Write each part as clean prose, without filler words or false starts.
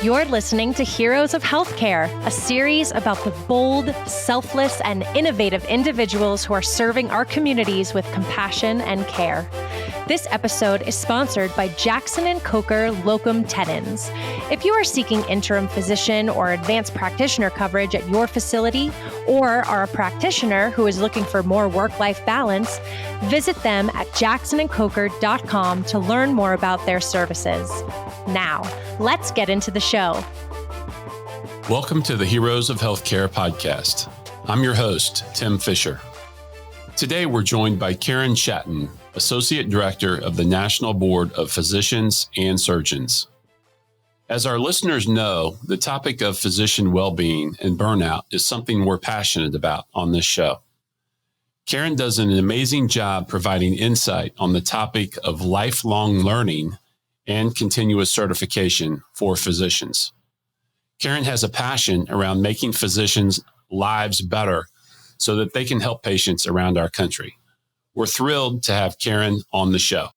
You're listening to Heroes of Healthcare, a series about the bold, selfless, and innovative individuals who are serving our communities with compassion and care. This episode is sponsored by Jackson & Coker Locum Tenens. If you are seeking interim physician or advanced practitioner coverage at your facility, or are a practitioner who is looking for more work-life balance, visit them at jacksonandcoker.com to learn more about their services. Now, let's get into the show. Welcome to the Heroes of Healthcare podcast. I'm your host, Tim Fischer. Today, we're joined by Karen Schatten, Associate Director of the National Board of Physicians and Surgeons. As our listeners know, the topic of physician well-being and burnout is something we're passionate about on this show. Karen does an amazing job providing insight on the topic of lifelong learning and continuous certification for physicians. Karen has a passion around making physicians' lives better so that they can help patients around our country. We're thrilled to have Karen on the show.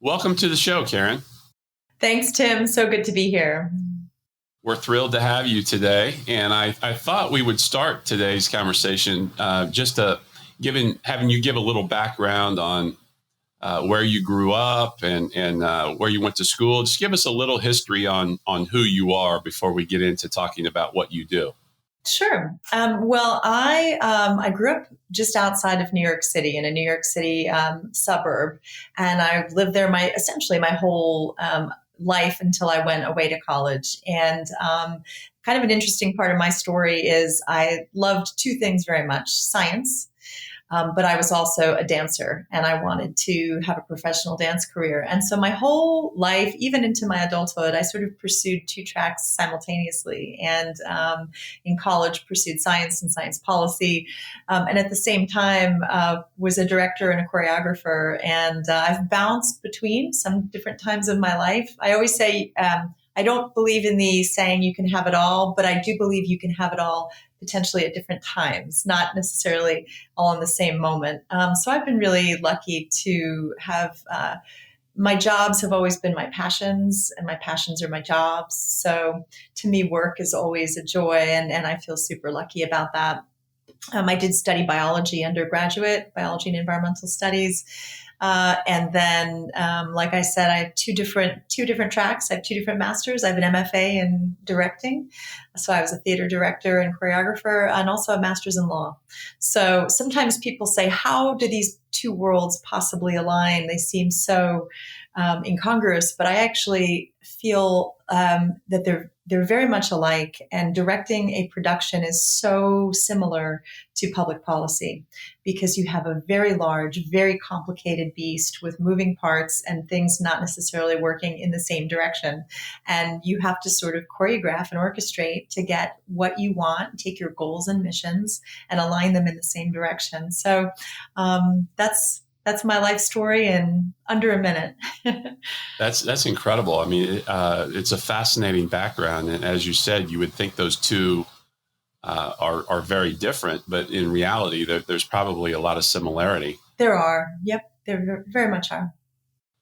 Welcome to the show, Karen. Thanks, Tim. So good to be here. We're thrilled to have you today. And I thought we would start today's conversation just having you give a little background on where you grew up and where you went to school. Just give us a little history on who you are before we get into talking about what you do. Sure. Well, I grew up just outside of New York City, in a New York City suburb, and I lived there essentially my whole life until I went away to college. And kind of an interesting part of my story is I loved two things very much: science. But I was also a dancer, and I wanted to have a professional dance career. And so my whole life, even into my adulthood, I sort of pursued two tracks simultaneously. And in college, pursued science and science policy. And at the same time, was a director and a choreographer. And I've bounced between some different times of my life. I always say, I don't believe in the saying you can have it all, but I do believe you can have it all potentially at different times, not necessarily all in the same moment. So I've been really lucky to have, my jobs have always been my passions, and my passions are my jobs. So to me, work is always a joy, and I feel super lucky about that. I did study biology undergraduate, biology and environmental studies. And then, like I said, I have two different tracks. I have two different masters. I have an MFA in directing. So I was a theater director and choreographer, and also a master's in law. So sometimes people say, how do these two worlds possibly align? They seem so incongruous, but I actually feel that they're very much alike, and directing a production is so similar to public policy because you have a very large, very complicated beast with moving parts and things not necessarily working in the same direction. And you have to sort of choreograph and orchestrate to get what you want, take your goals and missions and align them in the same direction. So that's my life story in under a minute. That's incredible. I mean, it's a fascinating background. And as you said, you would think those two are very different, but in reality, there's probably a lot of similarity. There are. Yep. There very much are.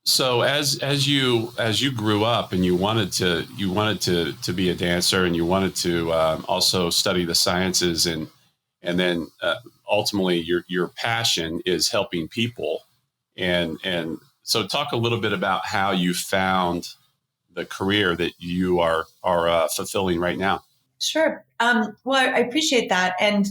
So as you grew up and you wanted to be a dancer, and you wanted to also study the sciences, and then ultimately your passion is helping people. And so talk a little bit about how you found the career that you are fulfilling right now. Sure. Well, I appreciate that. And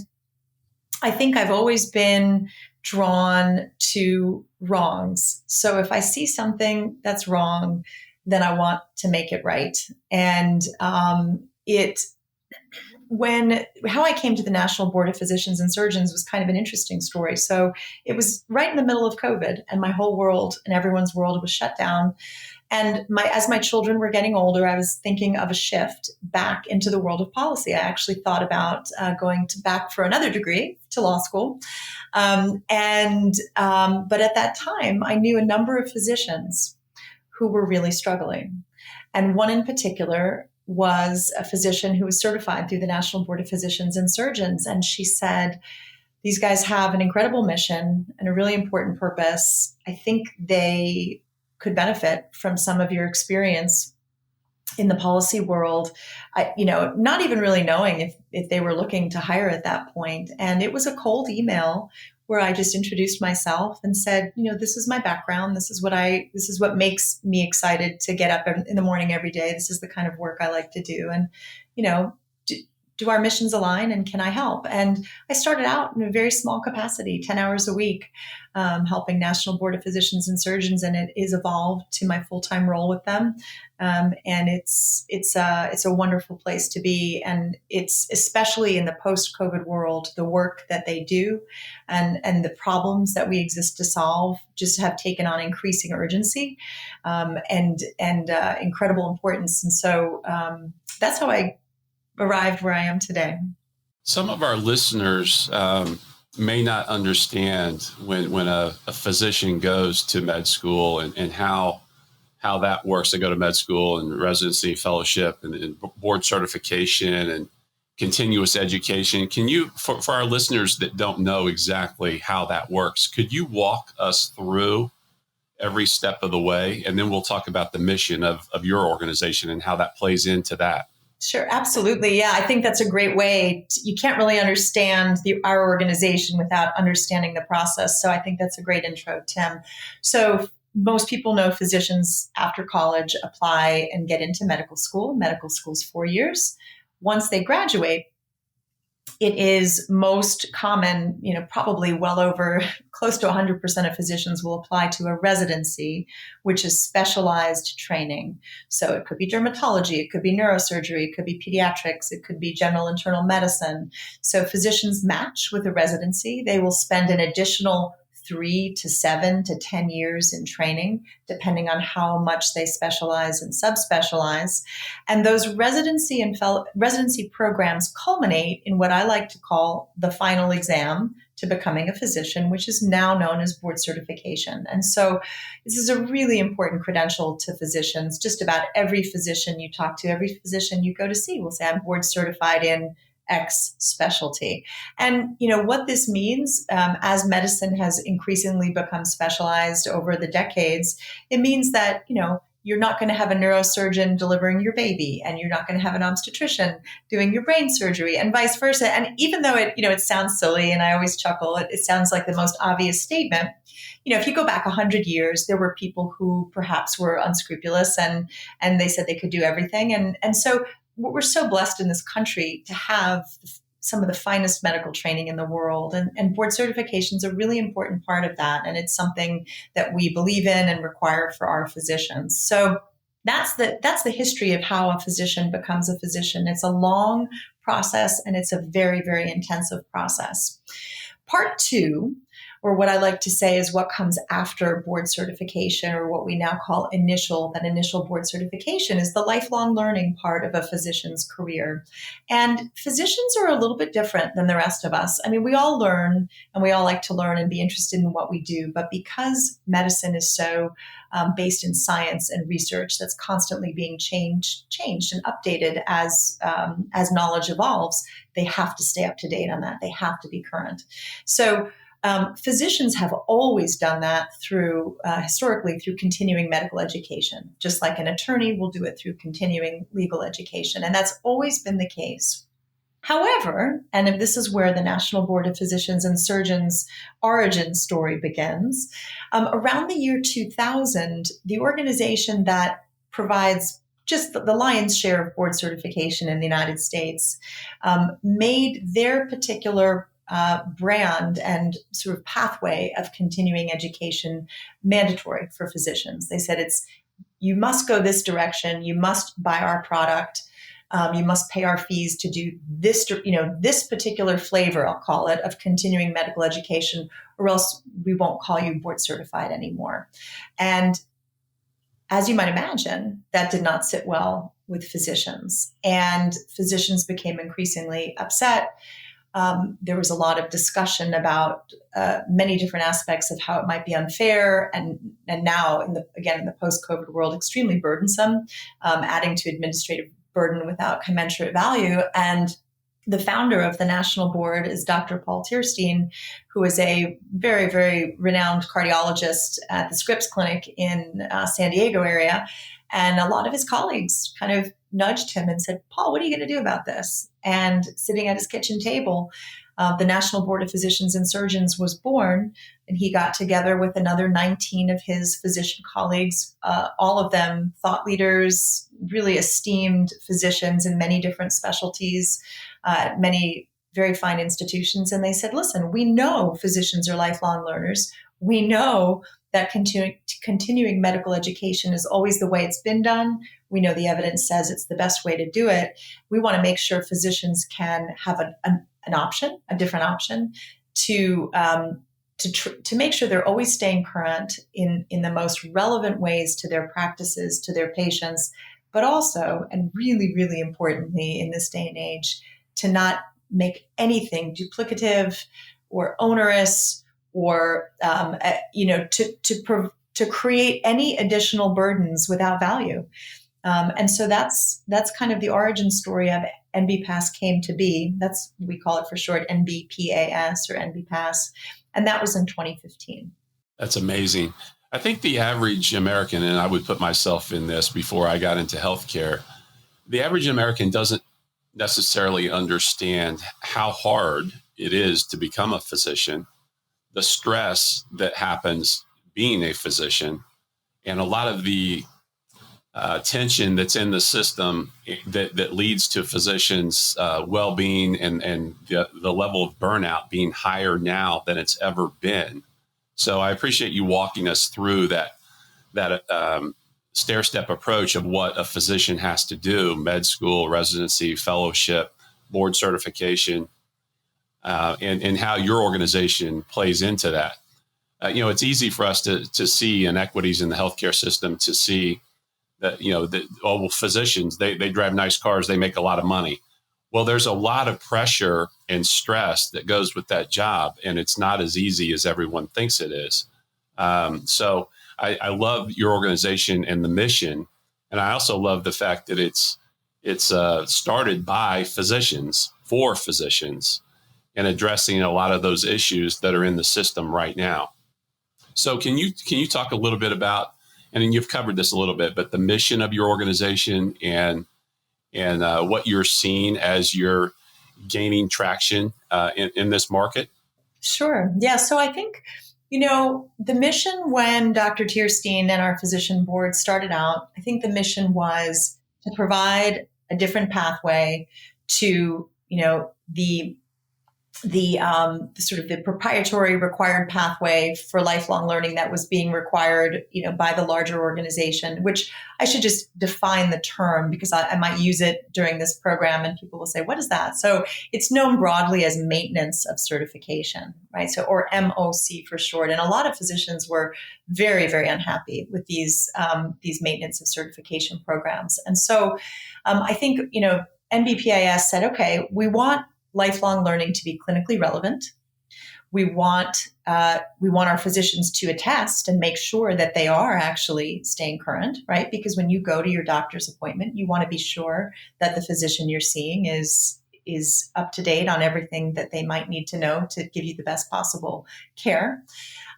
I think I've always been drawn to wrongs. So if I see something that's wrong, then I want to make it right. And how I came to the National Board of Physicians and Surgeons was kind of an interesting story. So it was right in the middle of COVID, and my whole world and everyone's world was shut down. And as my children were getting older, I was thinking of a shift back into the world of policy. I actually thought about going back for another degree to law school. But at that time, I knew a number of physicians who were really struggling. And one in particular was a physician who was certified through the National Board of Physicians and Surgeons. And she said, these guys have an incredible mission and a really important purpose. I think they could benefit from some of your experience in the policy world, not even really knowing if they were looking to hire at that point. And it was a cold email where I just introduced myself and said, this is my background. This is what makes me excited to get up in the morning every day. This is the kind of work I like to do. And, do our missions align, and can I help? And I started out in a very small capacity, 10 hours a week, helping National Board of Physicians and Surgeons, and it is evolved to my full-time role with them. And it's a wonderful place to be. And it's especially in the post-COVID world, the work that they do and the problems that we exist to solve just have taken on increasing urgency and incredible importance. And so that's how I arrived where I am today. Some of our listeners may not understand when a physician goes to med school and how that works. They go to med school and residency, fellowship, and board certification and continuous education. Can you, for our listeners that don't know exactly how that works, could you walk us through every step of the way? And then we'll talk about the mission of your organization and how that plays into that. Sure, absolutely. Yeah, I think that's a great way. You can't really understand our organization without understanding the process. So I think that's a great intro, Tim. So most people know physicians after college apply and get into medical school. Medical school's 4 years. Once they graduate, it is most common, probably well over close to 100% of physicians will apply to a residency, which is specialized training. So it could be dermatology, it could be neurosurgery, it could be pediatrics, it could be general internal medicine. So physicians match with a residency. They will spend an additional 3 to 7 to 10 years in training, depending on how much they specialize and subspecialize. And those residency programs culminate in what I like to call the final exam to becoming a physician, which is now known as board certification. And so this is a really important credential to physicians. Just about every physician you talk to, every physician you go to see will say, I'm board certified in X specialty. And what this means, as medicine has increasingly become specialized over the decades, it means that you're not going to have a neurosurgeon delivering your baby, and you're not going to have an obstetrician doing your brain surgery, and vice versa. And even though it sounds silly, and I always chuckle, it sounds like the most obvious statement. If you go back 100 years, there were people who perhaps were unscrupulous and they said they could do everything, and so we're so blessed in this country to have some of the finest medical training in the world. And board certification is a really important part of that. And it's something that we believe in and require for our physicians. So that's the history of how a physician becomes a physician. It's a long process, and it's a very, very intensive process. Part 2, or what I like to say is what comes after board certification, or what we now call initial board certification, is the lifelong learning part of a physician's career. And physicians are a little bit different than the rest of us. I mean, we all learn, and we all like to learn and be interested in what we do. But because medicine is so based in science and research that's constantly being changed and updated as knowledge evolves, they have to stay up to date on that. They have to be current. So physicians have always done that historically through continuing medical education, just like an attorney will do it through continuing legal education. And that's always been the case. However, and this is where the National Board of Physicians and Surgeons origin story begins, around the year 2000, the organization that provides just the lion's share of board certification in the United States made their particular brand and sort of pathway of continuing education mandatory for physicians. They said you must go this direction, you must buy our product, you must pay our fees to do this, this particular flavor, I'll call it, of continuing medical education, or else we won't call you board certified anymore. And as you might imagine, that did not sit well with physicians, and physicians became increasingly upset. There was a lot of discussion about many different aspects of how it might be unfair, and now in the post-COVID world, extremely burdensome, adding to administrative burden without commensurate value. And the founder of the national board is Dr. Paul Tierstein, who is a very, very renowned cardiologist at the Scripps Clinic in San Diego area. And a lot of his colleagues kind of nudged him and said, Paul, what are you going to do about this? And sitting at his kitchen table, the National Board of Physicians and Surgeons was born, and he got together with another 19 of his physician colleagues, all of them thought leaders, really esteemed physicians in many different specialties, many very fine institutions. And they said, listen, we know physicians are lifelong learners. We know that continuing medical education is always the way it's been done. We know the evidence says it's the best way to do it. We want to make sure physicians can have an option, a different option, to make sure they're always staying current in the most relevant ways to their practices, to their patients, but also, and really, really importantly in this day and age, to not make anything duplicative or onerous, or to create any additional burdens without value. And so that's kind of the origin story of NBPAS came to be. We call it for short NBPAS or NBPAS. And that was in 2015. That's amazing. I think the average American, and I would put myself in this before I got into healthcare, the average American doesn't necessarily understand how hard it is to become a physician, the stress that happens being a physician, and a lot of the tension that's in the system that leads to physicians' well-being and the level of burnout being higher now than it's ever been. So I appreciate you walking us through that stair-step approach of what a physician has to do: med school, residency, fellowship, board certification, and how your organization plays into that. It's easy for us to see inequities in the healthcare system, to see that, physicians, they drive nice cars, they make a lot of money. Well, there's a lot of pressure and stress that goes with that job, and it's not as easy as everyone thinks it is. So I love your organization and the mission. And I also love the fact that it's started by physicians, for physicians, and addressing a lot of those issues that are in the system right now. So can you talk a little bit about, and you've covered this a little bit, but the mission of your organization and what you're seeing as you're gaining traction in this market? Sure. Yeah. So I think, the mission when Dr. Tierstein and our physician board started out, I think the mission was to provide a different pathway to, the sort of the proprietary required pathway for lifelong learning that was being required, by the larger organization, which I should just define the term because I might use it during this program and people will say, what is that? So it's known broadly as maintenance of certification, right? So, or MOC for short. And a lot of physicians were very, very unhappy with these maintenance of certification programs. And so I think, NBPAS said, okay, we want lifelong learning to be clinically relevant. We want our physicians to attest and make sure that they are actually staying current, right? Because when you go to your doctor's appointment, you want to be sure that the physician you're seeing is up to date on everything that they might need to know to give you the best possible care.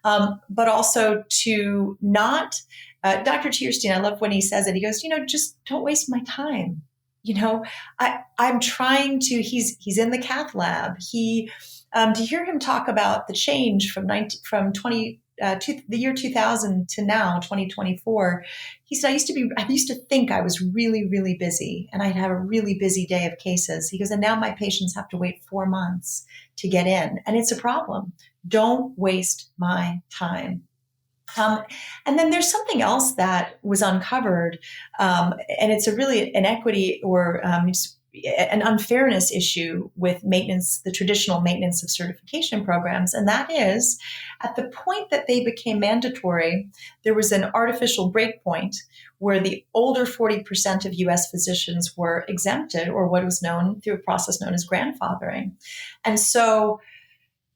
But also to not, Dr. Tierstein, I love when he says it, he goes, just don't waste my time. I'm trying to, he's in the cath lab. To hear him talk about the change from the year 2000 to now, 2024, he said, I used to think I was really, really busy and I'd have a really busy day of cases. He goes, and now my patients have to wait 4 months to get in. And it's a problem. Don't waste my time. And then there's something else that was uncovered, and it's a really inequity or an unfairness issue with maintenance, the traditional maintenance of certification programs. And that is, at the point that they became mandatory, there was an artificial breakpoint where the older 40% of U.S. physicians were exempted, or what was known through a process known as grandfathering. And so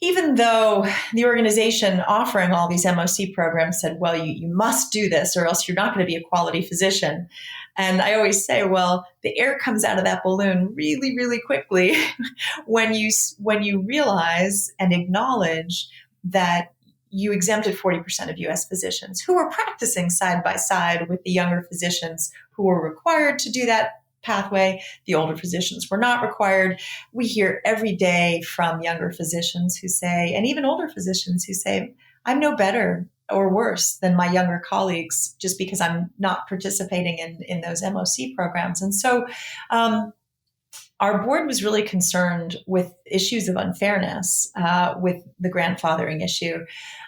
even though the organization offering all these MOC programs said, well, you must do this or else you're not going to be a quality physician. And I always say, well, the air comes out of that balloon really, really quickly when you realize and acknowledge that you exempted 40% of US physicians who were practicing side by side with the younger physicians who were required to do that pathway. The older physicians were not required. We hear every day from younger physicians who say, and even older physicians who say, I'm no better or worse than my younger colleagues just because I'm not participating in those MOC programs. And so our board was really concerned with issues of unfairness with the grandfathering issue.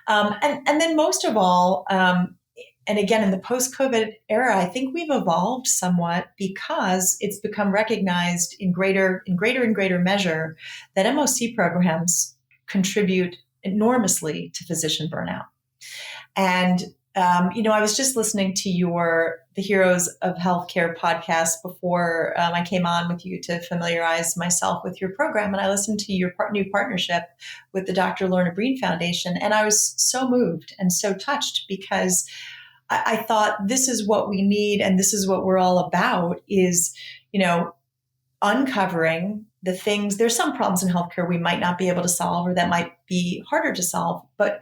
And then most of all, and again, in the post-COVID era, I think we've evolved somewhat because it's become recognized in greater measure that MOC programs contribute enormously to physician burnout. And I was just listening to the Heroes of Healthcare podcast before I came on with you to familiarize myself with your program. And I listened to your new partnership with the Dr. Lorna Breen Foundation. And I was so moved and so touched because I thought this is what we need. And this is what we're all about is, uncovering the things. There's some problems in healthcare we might not be able to solve or that might be harder to solve, but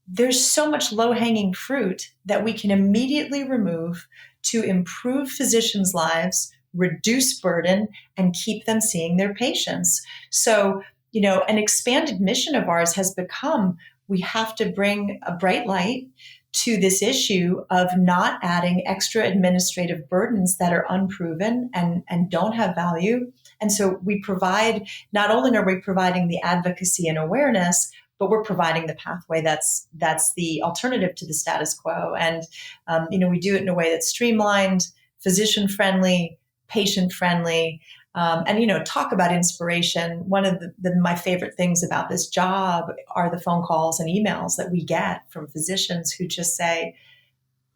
there's so much low-hanging fruit that we can immediately remove to improve physicians' lives, reduce burden, and keep them seeing their patients. So, an expanded mission of ours has become, we have to bring a bright light to this issue of not adding extra administrative burdens that are unproven and don't have value. And so we provide, not only are we providing the advocacy and awareness, but we're providing the pathway that's the alternative to the status quo. And, we do it in a way that's streamlined, physician-friendly, patient-friendly, and, talk about inspiration. One of my favorite things about this job are the phone calls and emails that we get from physicians who just say,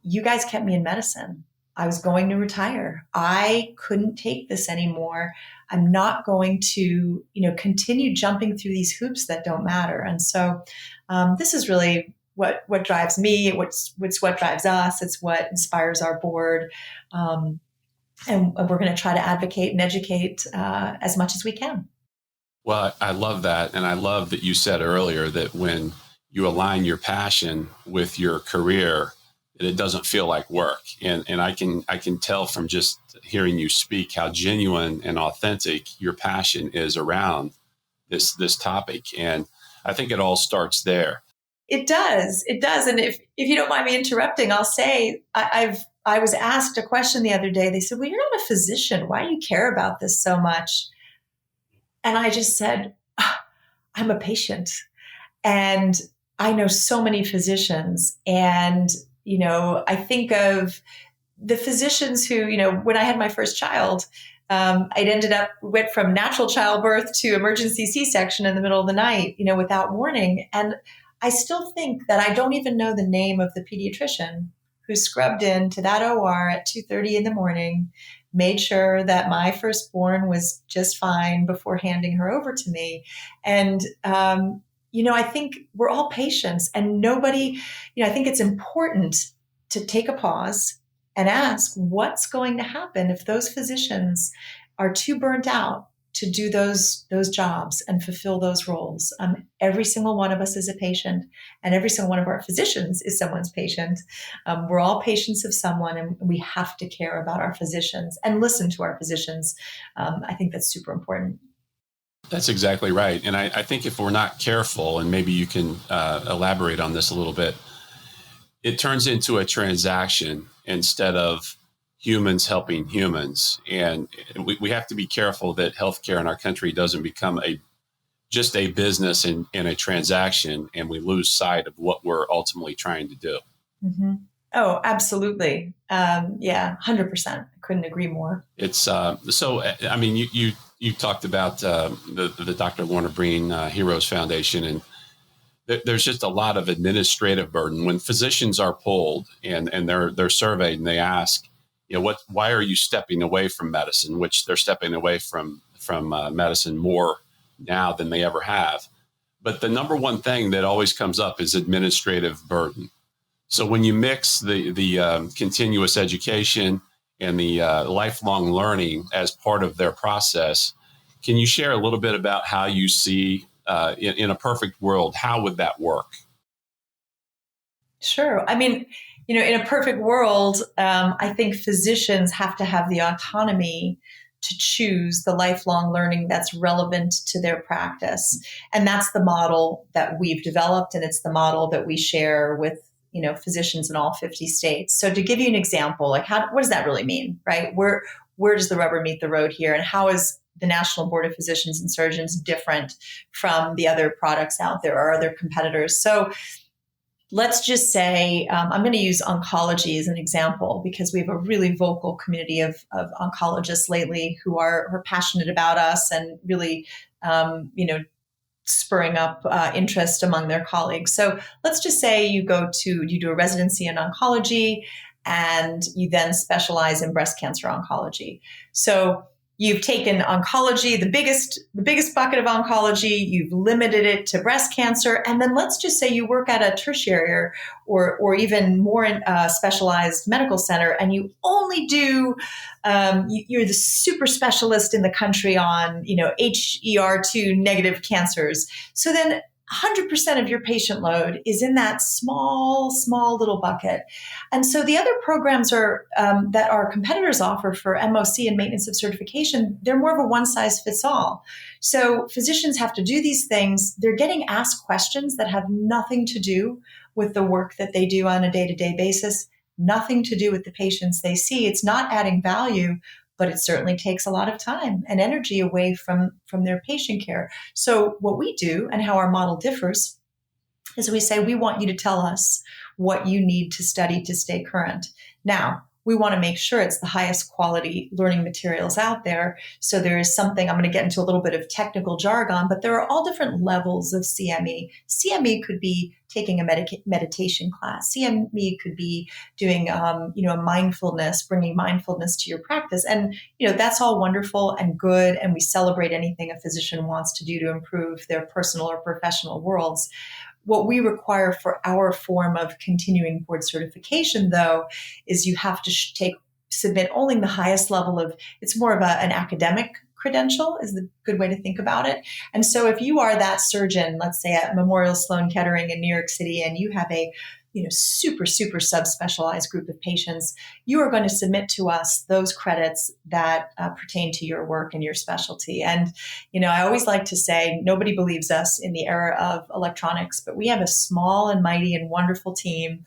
you guys kept me in medicine. I was going to retire. I couldn't take this anymore. I'm not going to, continue jumping through these hoops that don't matter. And so this is really what drives me. It's what drives us. It's what inspires our board. And we're going to try to advocate and educate as much as we can. Well, I love that. And I love that you said earlier that when you align your passion with your career, it doesn't feel like work. And I can tell from just hearing you speak how genuine and authentic your passion is around this topic. And I think it all starts there. It does. And if you don't mind me interrupting, I'll say I was asked a question the other day. They said, well, you're not a physician. Why do you care about this so much? And I just said, I'm a patient. And I know so many physicians. And I think of the physicians who, when I had my first child, went from natural childbirth to emergency C-section in the middle of the night, without warning. And I still think that I don't even know the name of the pediatrician who scrubbed into that OR at 2:30 in the morning, made sure that my firstborn was just fine before handing her over to me. And, I think we're all patients and nobody, I think it's important to take a pause and ask what's going to happen if those physicians are too burnt out to do those jobs and fulfill those roles. Every single one of us is a patient and every single one of our physicians is someone's patient. We're all patients of someone and we have to care about our physicians and listen to our physicians. I think that's super important. That's exactly right. And I think if we're not careful, and maybe you can elaborate on this a little bit, it turns into a transaction instead of humans helping humans. And we have to be careful that healthcare in our country doesn't become just a business and a transaction, and we lose sight of what we're ultimately trying to do. Mm-hmm. Oh, absolutely. 100%. I couldn't agree more. It's you talked about the Dr. Lorna Breen Heroes Foundation, and there's just a lot of administrative burden when physicians are polled and they're surveyed and they ask, why are you stepping away from medicine? Which they're stepping away from medicine more now than they ever have. But the number one thing that always comes up is administrative burden. So when you mix the continuous education and the lifelong learning as part of their process, can you share a little bit about how you see in a perfect world, how would that work? Sure. I mean, in a perfect world, I think physicians have to have the autonomy to choose the lifelong learning that's relevant to their practice. And that's the model that we've developed, and it's the model that we share with physicians in all 50 states. So to give you an example, like what does that really mean, right? Where does the rubber meet the road here, and how is the National Board of Physicians and Surgeons different from the other products out there or other competitors? So let's just say, I'm going to use oncology as an example because we have a really vocal community of oncologists lately who are passionate about us and really, spurring up interest among their colleagues. So let's just say you do a residency in oncology and you then specialize in breast cancer oncology. So you've taken oncology, the biggest bucket of oncology, you've limited it to breast cancer, and then let's just say you work at a tertiary or even more specialized medical center, and you only do you're the super specialist in the country on HER2 negative cancers. So then 100% of your patient load is in that small little bucket. And so the other programs are that our competitors offer for MOC and maintenance of certification, they're more of a one size fits all. So physicians have to do these things. They're getting asked questions that have nothing to do with the work that they do on a day-to-day basis, nothing to do with the patients they see. It's not adding value, but it certainly takes a lot of time and energy away from their patient care. So what we do and how our model differs is we say, we want you to tell us what you need to study to stay current. Now, we want to make sure it's the highest quality learning materials out there. So there is something, I'm going to get into a little bit of technical jargon, but there are all different levels of CME. CME could be taking a meditation class. CME could be doing, a mindfulness, bringing mindfulness to your practice. And, that's all wonderful and good. And we celebrate anything a physician wants to do to improve their personal or professional worlds. What we require for our form of continuing board certification, though, is you have to submit only the highest level of, it's more of an academic credential is the good way to think about it. And so if you are that surgeon, let's say at Memorial Sloan Kettering in New York City, and you have a super subspecialized group of patients, you are going to submit to us those credits that pertain to your work and your specialty. And, I always like to say, nobody believes us in the era of electronics, but we have a small and mighty and wonderful team.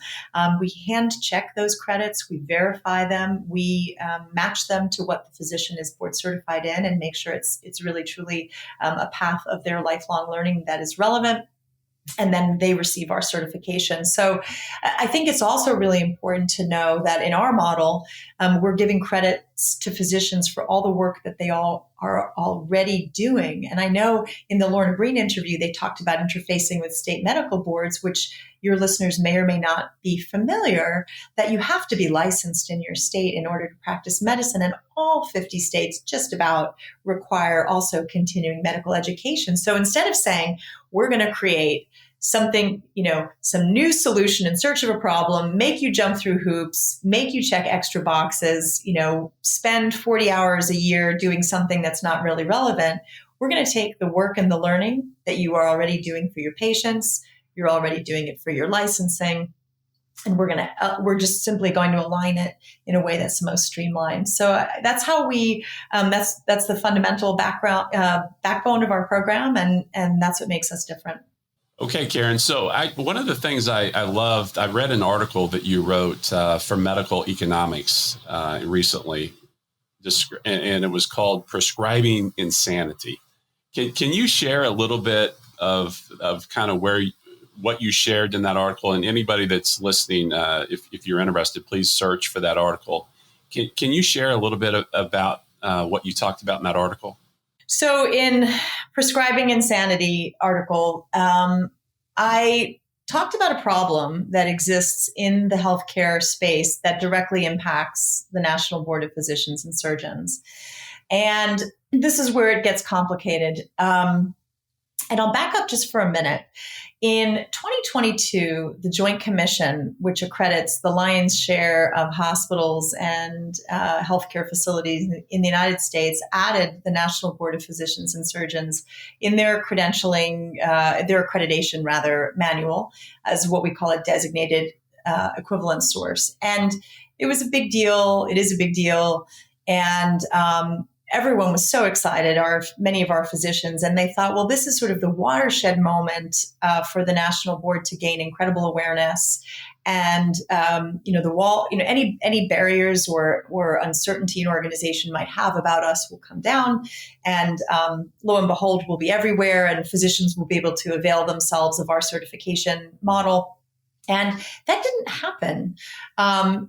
We hand check those credits, we verify them, we match them to what the physician is board certified in, and make sure it's really truly a path of their lifelong learning that is relevant. And then they receive our certification. So I think it's also really important to know that in our model, we're giving credits to physicians for all the work that they all are already doing. And I know in the Lorna Breen interview, they talked about interfacing with state medical boards, which your listeners may or may not be familiar, that you have to be licensed in your state in order to practice medicine. And all 50 states just about require also continuing medical education. So instead of saying, we're going to create something, some new solution in search of a problem, make you jump through hoops, make you check extra boxes, spend 40 hours a year doing something that's not really relevant. We're going to take the work and the learning that you are already doing for your patients. You're already doing it for your licensing. And we're just simply going to align it in a way that's most streamlined. So that's how that's the fundamental backbone of our program. And that's what makes us different. Okay, Karen. So one of the things I loved, I read an article that you wrote for Medical Economics recently, and it was called Prescribing Insanity. Can you share a little bit of kind of what you shared in that article? And anybody that's listening, if you're interested, please search for that article. Can you share a little bit about what you talked about in that article? So in Prescribing Insanity article, I talked about a problem that exists in the healthcare space that directly impacts the National Board of Physicians and Surgeons. And this is where it gets complicated. And I'll back up just for a minute. In 2022, the Joint Commission, which accredits the lion's share of hospitals and healthcare facilities in the United States, added the National Board of Physicians and Surgeons in their credentialing, their accreditation manual, as what we call a designated equivalent source. And it was a big deal. It is a big deal. And everyone was so excited, many of our physicians, and they thought, well, this is sort of the watershed moment for the national board to gain incredible awareness. And, any barriers or uncertainty an organization might have about us will come down. And lo and behold, we'll be everywhere, and physicians will be able to avail themselves of our certification model. And that didn't happen.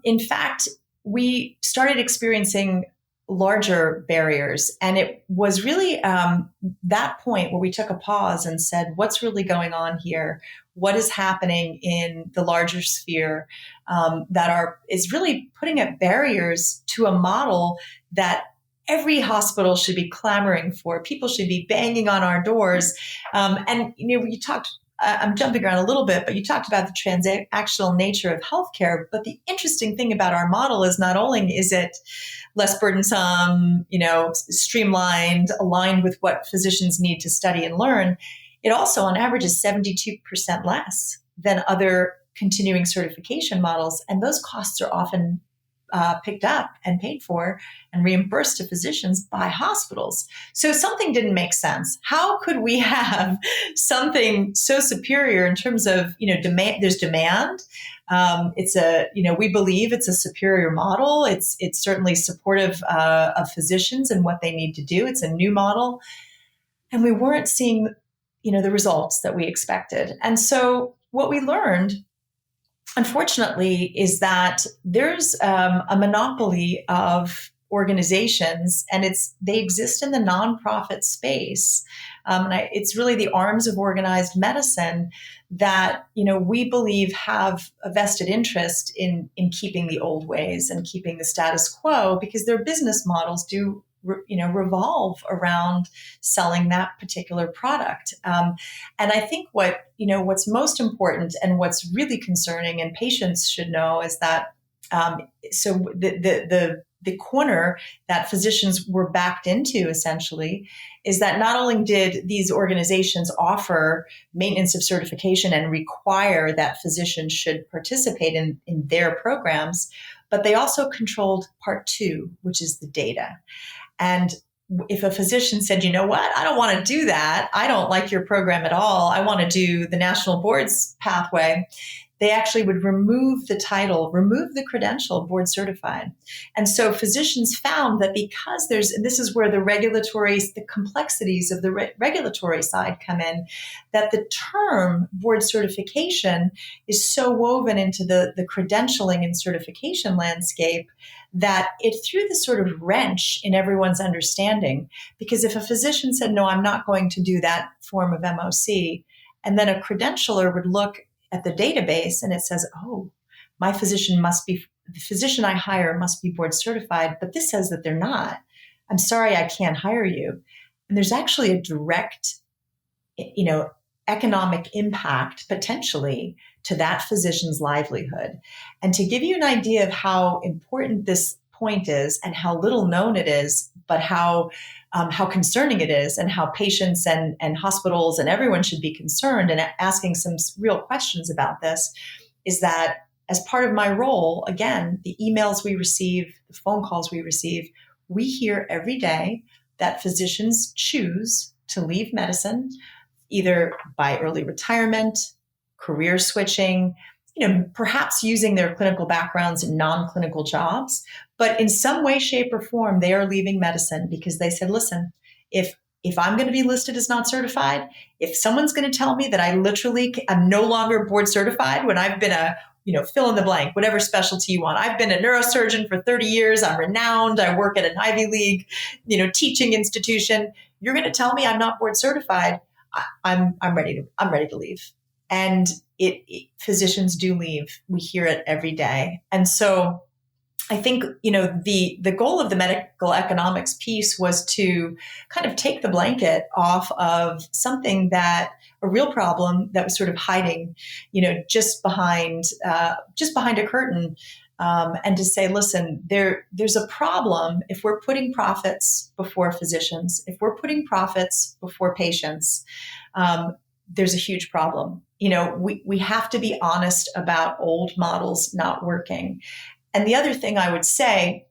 In fact, we started experiencing larger barriers. And it was really that point where we took a pause and said, what's really going on here? What is happening in the larger sphere is really putting up barriers to a model that every hospital should be clamoring for. People should be banging on our doors. You talked, I'm jumping around a little bit, but you talked about the transactional nature of healthcare. But the interesting thing about our model is not only is it less burdensome, streamlined, aligned with what physicians need to study and learn, it also on average is 72% less than other continuing certification models. And those costs are often picked up and paid for and reimbursed to physicians by hospitals. So something didn't make sense. How could we have something so superior in terms of, demand? There's demand. We believe it's a superior model. It's certainly supportive of physicians and what they need to do. It's a new model. And we weren't seeing, the results that we expected. And so what we learned, unfortunately, is that there's a monopoly of organizations, and they exist in the nonprofit space. It's really the arms of organized medicine that we believe have a vested interest in keeping the old ways and keeping the status quo, because their business models do revolve around selling that particular product. And I think what's most important and what's really concerning, and patients should know, is that the corner that physicians were backed into essentially is that not only did these organizations offer maintenance of certification and require that physicians should participate in their programs, but they also controlled part two, which is the data. And if a physician said, you know what, I don't want to do that, I don't like your program at all, I want to do the national board's pathway, they actually would remove the title, remove the credential, board certified. And so physicians found that because this is where the complexities of the regulatory side come in, that the term board certification is so woven into the credentialing and certification landscape that it threw this sort of wrench in everyone's understanding. Because if a physician said, no, I'm not going to do that form of MOC, and then a credentialer would look at the database and it says, oh, the physician I hire must be board certified, but this says that they're not. I'm sorry, I can't hire you. And there's actually a direct, economic impact potentially to that physician's livelihood. And to give you an idea of how important this point is and how little known it is, but how concerning it is, and how patients and hospitals and everyone should be concerned and asking some real questions about this, is that as part of my role, again, the emails we receive, the phone calls we receive, we hear every day that physicians choose to leave medicine either by early retirement, career switching, perhaps using their clinical backgrounds in non-clinical jobs, but in some way, shape, or form, they are leaving medicine because they said, listen, if I'm going to be listed as not certified, if someone's going to tell me that I'm no longer board certified when I've been fill in the blank, whatever specialty you want. I've been a neurosurgeon for 30 years. I'm renowned. I work at an Ivy League, teaching institution. You're going to tell me I'm not board certified. I'm ready to leave. And physicians do leave. We hear it every day. And so I think, the goal of the medical economics piece was to kind of take the blanket off of a real problem that was sort of hiding, just behind a curtain, and to say, listen, there's a problem if we're putting profits before physicians, if we're putting profits before patients. There's a huge problem. we have to be honest about old models not working. And the other thing I would say,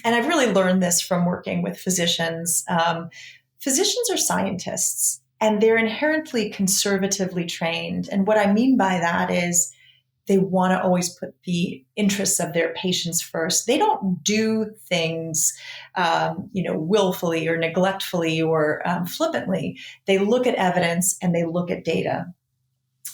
and I've really learned this from working with physicians, physicians are scientists and they're inherently conservatively trained. And what I mean by that is they want to always put the interests of their patients first. They don't do things, willfully or neglectfully or flippantly. They look at evidence and they look at data.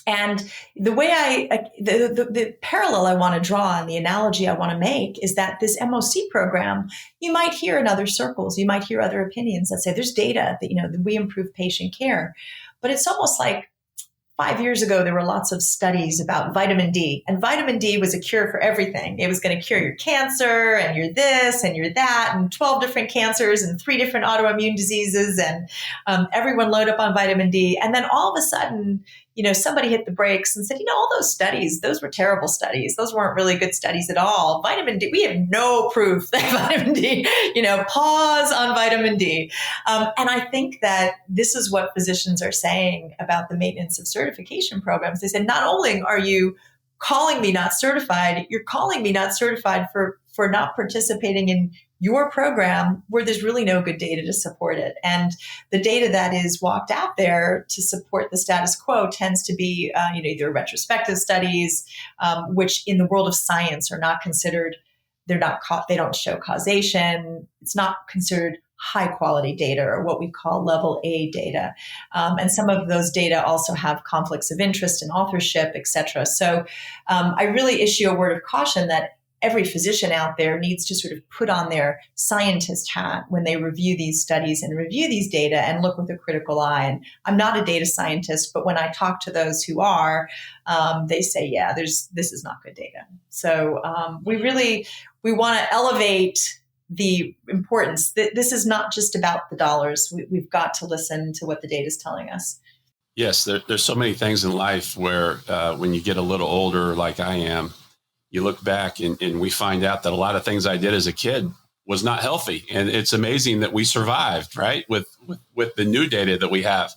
And the way the parallel I want to draw and the analogy I want to make is that this MOC program, you might hear in other circles, you might hear other opinions that say there's data that we improve patient care. But it's almost like 5 years ago, there were lots of studies about vitamin D, and vitamin D was a cure for everything. It was going to cure your cancer and your this and your that and 12 different cancers and 3 different autoimmune diseases. And everyone load up on vitamin D. And then all of a sudden, somebody hit the brakes and said, all those studies, those were terrible studies. Those weren't really good studies at all. Vitamin D, we have no proof that vitamin D, pause on vitamin D. And I think that this is what physicians are saying about the maintenance of certification programs. They said, not only are you calling me not certified, you're calling me not certified for not participating in your program where there's really no good data to support it. And the data that is walked out there to support the status quo tends to be either retrospective studies, which in the world of science are not considered, they don't show causation. It's not considered high quality data or what we call level A data. And some of those data also have conflicts of interest in authorship, et cetera. So I really issue a word of caution that every physician out there needs to sort of put on their scientist hat when they review these studies and review these data and look with a critical eye. And I'm not a data scientist, but when I talk to those who are, they say, yeah, this is not good data. So we want to elevate the importance. This is not just about the dollars. We've got to listen to what the data is telling us. Yes, there's so many things in life where when you get a little older, like I am, you look back and we find out that a lot of things I did as a kid was not healthy. And it's amazing that we survived, right? With the new data that we have.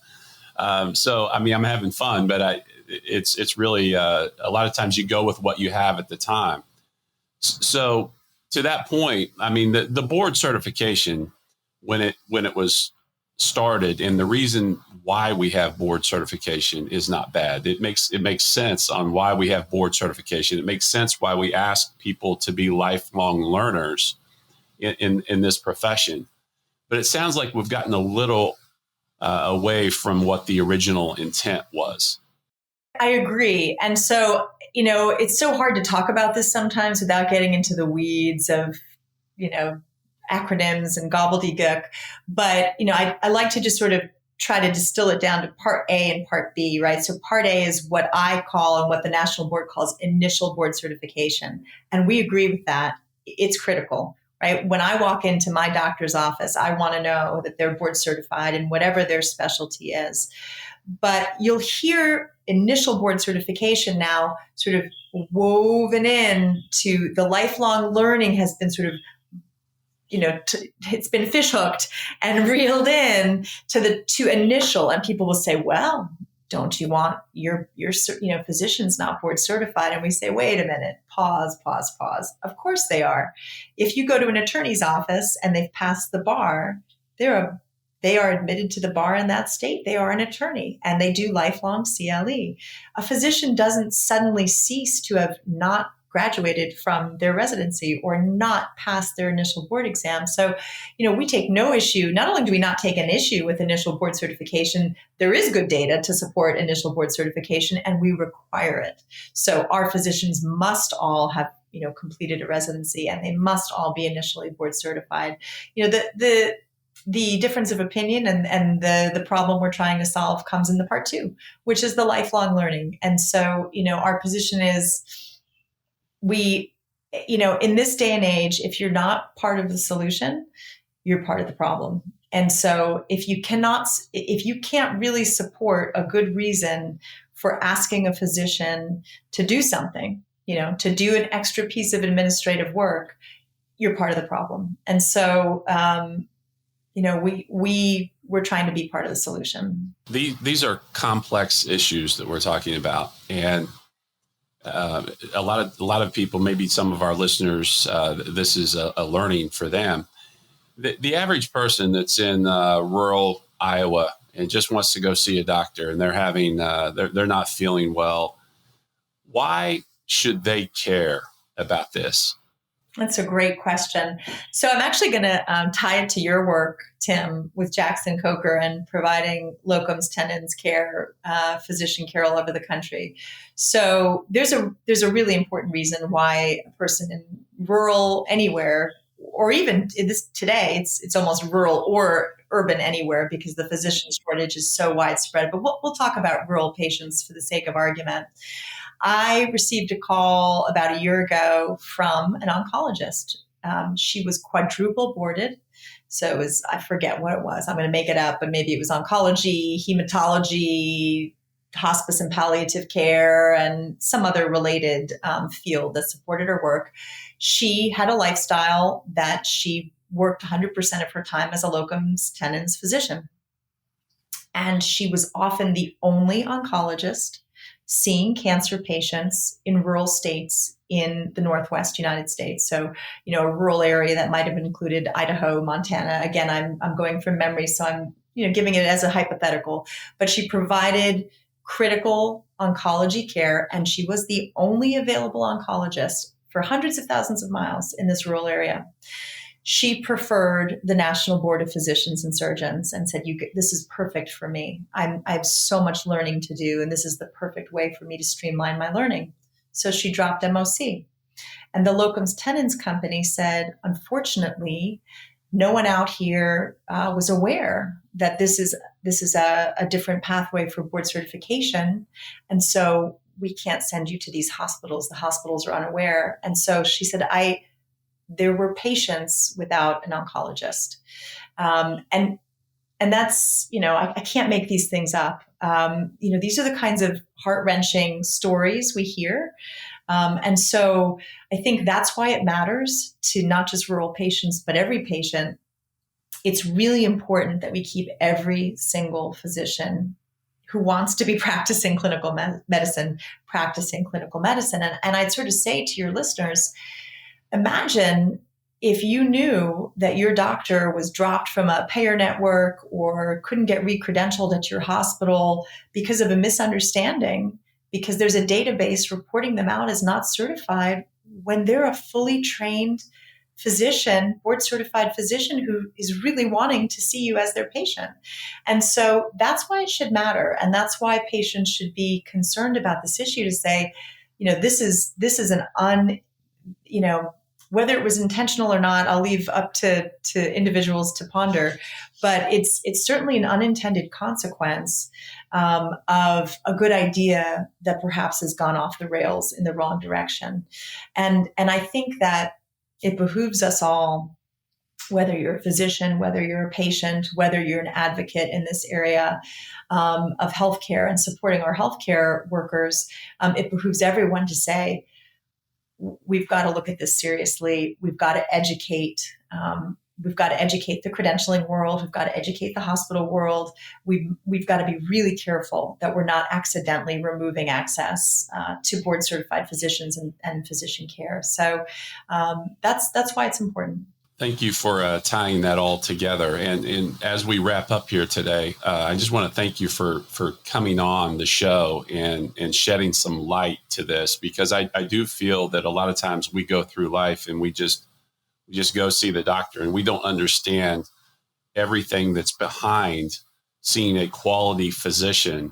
So, I mean, I'm having fun, but it's really a lot of times you go with what you have at the time. So to that point, I mean, the board certification, when it was started, and the reason why we have board certification is not bad. It makes sense on why we have board certification. It makes sense why we ask people to be lifelong learners in this profession. But it sounds like we've gotten a little away from what the original intent was. I agree. And so, it's so hard to talk about this sometimes without getting into the weeds of, acronyms and gobbledygook. But, I like to just sort of try to distill it down to part A and part B, right? So part A is what I call and what the National Board calls initial board certification. And we agree with that. It's critical, right? When I walk into my doctor's office, I want to know that they're board certified in whatever their specialty is. But you'll hear initial board certification now sort of woven in to the lifelong learning has been sort of it's been fish hooked and reeled in to initial, and people will say, well, don't you want your physician's not board certified? And we say, wait a minute, pause. Of course they are. If you go to an attorney's office and they've passed the bar, they are admitted to the bar in that state. They are an attorney and they do lifelong CLE. A physician doesn't suddenly cease to have not graduated from their residency or not passed their initial board exam. So, we take no issue. Not only do we not take an issue with initial board certification, there is good data to support initial board certification and we require it. So our physicians must all have, completed a residency and they must all be initially board certified. The difference of opinion and the problem we're trying to solve comes in the part 2, which is the lifelong learning. And so, our position is in this day and age, if you're not part of the solution, you're part of the problem. And so if you can't really support a good reason for asking a physician to do something, to do an extra piece of administrative work, you're part of the problem. And so, we we're trying to be part of the solution. These are complex issues that we're talking about, and a lot of people, maybe some of our listeners, this is a learning for them. The average person that's in rural Iowa and just wants to go see a doctor, and they're having they're not feeling well. Why should they care about this? That's a great question. So I'm actually going to tie it to your work, Tim, with Jackson Coker and providing locums tenens care, physician care all over the country. So there's a really important reason why a person in rural anywhere, or even today, it's almost rural or urban anywhere because the physician shortage is so widespread. But we'll talk about rural patients for the sake of argument. I received a call about a year ago from an oncologist. She was quadruple boarded. So it was, I forget what it was. I'm going to make it up, but maybe it was oncology, hematology, hospice and palliative care, and some other related field that supported her work. She had a lifestyle that she worked 100% of her time as a locums tenens physician. And she was often the only oncologist seeing cancer patients in rural states in the Northwest United States. So, a rural area that might have included Idaho, Montana. Again, I'm going from memory, so I'm, giving it as a hypothetical. But she provided critical oncology care, and she was the only available oncologist for hundreds of thousands of miles in this rural area. She preferred the National Board of Physicians and Surgeons and said, this is perfect for me. I have so much learning to do, and this is the perfect way for me to streamline my learning. So she dropped MOC. And the locums tenens company said, unfortunately, no one out here was aware that this is a different pathway for board certification. And so we can't send you to these hospitals. The hospitals are unaware. And so she said, there were patients without an oncologist. And that's, I can't make these things up. These are the kinds of heart-wrenching stories we hear. And so I think that's why it matters to not just rural patients, but every patient. It's really important that we keep every single physician who wants to be practicing clinical medicine, practicing clinical medicine. And I'd sort of say to your listeners, imagine if you knew that your doctor was dropped from a payer network or couldn't get re-credentialed at your hospital because of a misunderstanding, because there's a database reporting them out as not certified when they're a fully trained physician, board certified physician who is really wanting to see you as their patient. And so that's why it should matter. And that's why patients should be concerned about this issue to say, this is an whether it was intentional or not, I'll leave up to individuals to ponder, but it's certainly an unintended consequence of a good idea that perhaps has gone off the rails in the wrong direction. And I think that it behooves us all, whether you're a physician, whether you're a patient, whether you're an advocate in this area of healthcare and supporting our healthcare workers, it behooves everyone to say, we've got to look at this seriously. We've got to educate. We've got to educate the credentialing world. We've got to educate the hospital world. We've got to be really careful that we're not accidentally removing access to board certified physicians and physician care. So that's why it's important. Thank you for tying that all together. And as we wrap up here today, I just want to thank you for coming on the show and shedding some light to this, because I do feel that a lot of times we go through life and we just go see the doctor and we don't understand everything that's behind seeing a quality physician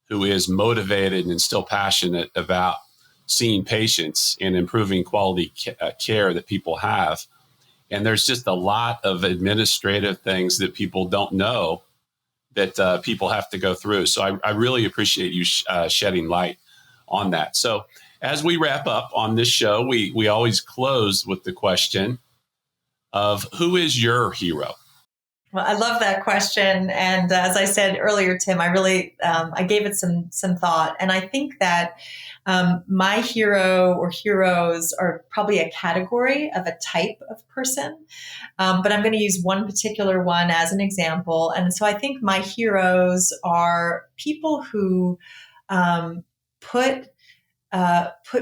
who is motivated and still passionate about seeing patients and improving quality care that people have. And there's just a lot of administrative things that people don't know that people have to go through. So I really appreciate you shedding light on that. So as we wrap up on this show, we always close with the question of, who is your hero? Well, I love that question. And as I said earlier, Tim, I really, I gave it some thought. And I think that my hero or heroes are probably a category of a type of person. But I'm going to use one particular one as an example. And so I think my heroes are people who put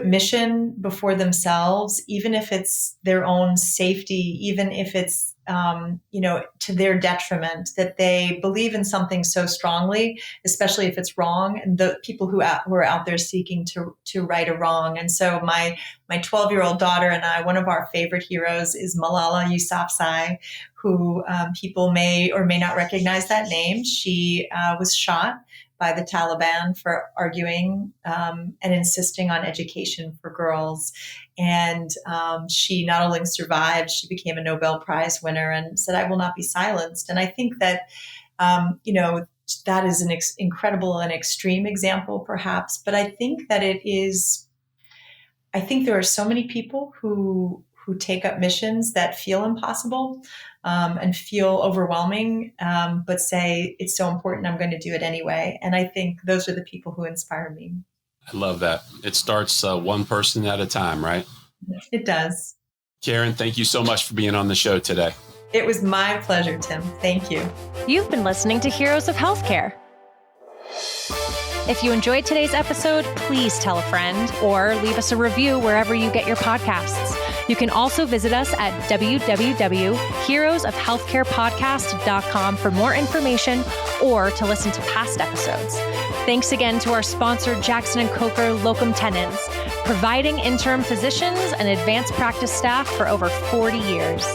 mission before themselves, even if it's their own safety, even if it's, to their detriment, that they believe in something so strongly, especially if it's wrong, and the people who are out there seeking to right a wrong. And so my 12-year-old daughter and I, one of our favorite heroes is Malala Yousafzai, who people may or may not recognize that name. She was shot by the Taliban for arguing and insisting on education for girls. And she not only survived, she became a Nobel Prize winner and said, "I will not be silenced." And I think that, that is an incredible and extreme example, perhaps. But I think that I think there are so many people who take up missions that feel impossible and feel overwhelming, but say, it's so important, I'm going to do it anyway. And I think those are the people who inspire me. I love that. It starts one person at a time, right? It does. Karen, thank you so much for being on the show today. It was my pleasure, Tim. Thank you. You've been listening to Heroes of Healthcare. If you enjoyed today's episode, please tell a friend or leave us a review wherever you get your podcasts. You can also visit us at www.heroesofhealthcarepodcast.com for more information or to listen to past episodes. Thanks again to our sponsor, Jackson & Coker Locum Tenens, providing interim physicians and advanced practice staff for over 40 years.